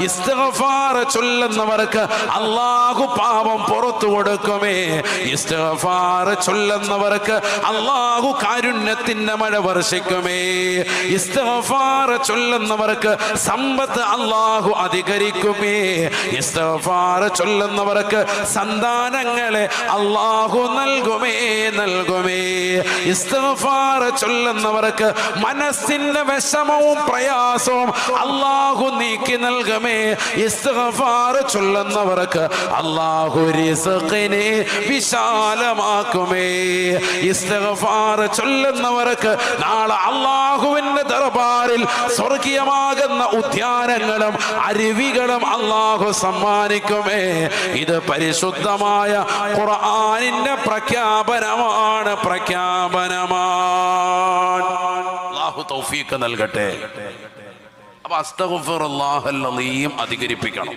ഇസ്തിഗ്ഫാർ ചൊല്ലുന്നവർക്ക് അല്ലാഹു പാപം പുറത്തു കൊടുക്കുമേ. ഇസ്തിഗ്ഫാർ ചൊല്ലുന്നവർക്ക് അല്ലാഹു കാരുണ്യത്തിന്റെ മഴ വർഷിക്കുമേ. ഇസ്തിഗ്ഫാർ ചൊല്ലുന്നവർക്ക് സമ്പത്ത് അല്ലാഹു അധികരിക്കുമേ. ഇസ്തിഗ്ഫാർ ചൊല്ലുന്നവർക്ക് സന്താനങ്ങളെ അല്ലാഹു നൽകുമേ. ഇസ്തിഗ്ഫാർ ചൊല്ലുന്നവർക്ക് മനസ്സിന്റെ വിഷമവും പ്രയാസവും അല്ലാഹു നീക്കി നൽകുമേ. ഇസ്തിഗ്ഫാർ ചൊല്ലുന്നവർക്ക് അല്ലാഹു റിസ്ഖിനെ വിശാലമാക്കുമേ. ഇസ്തിഗ്ഫാർ ചൊല്ലുന്നവർക്ക് നാളെ അല്ലാഹുവിന്റെ ദർബാറിൽ സ്വർഗീയമാകുന്ന ഉദ്യാനങ്ങളും അരുവികളും അല്ലാഹു സമ്മാനിക്കുമേ. ഇത് പരിശുദ്ധമായ ഖുർആനിന്റെ പ്രഖ്യാപനമാണ്. അല്ലാഹു തൗഫീഖ് നൽകട്ടെ. അപ്പൊ അസ്തഗ്ഫിറുല്ലാഹൽ അലീം അധികരിപ്പിക്കണം.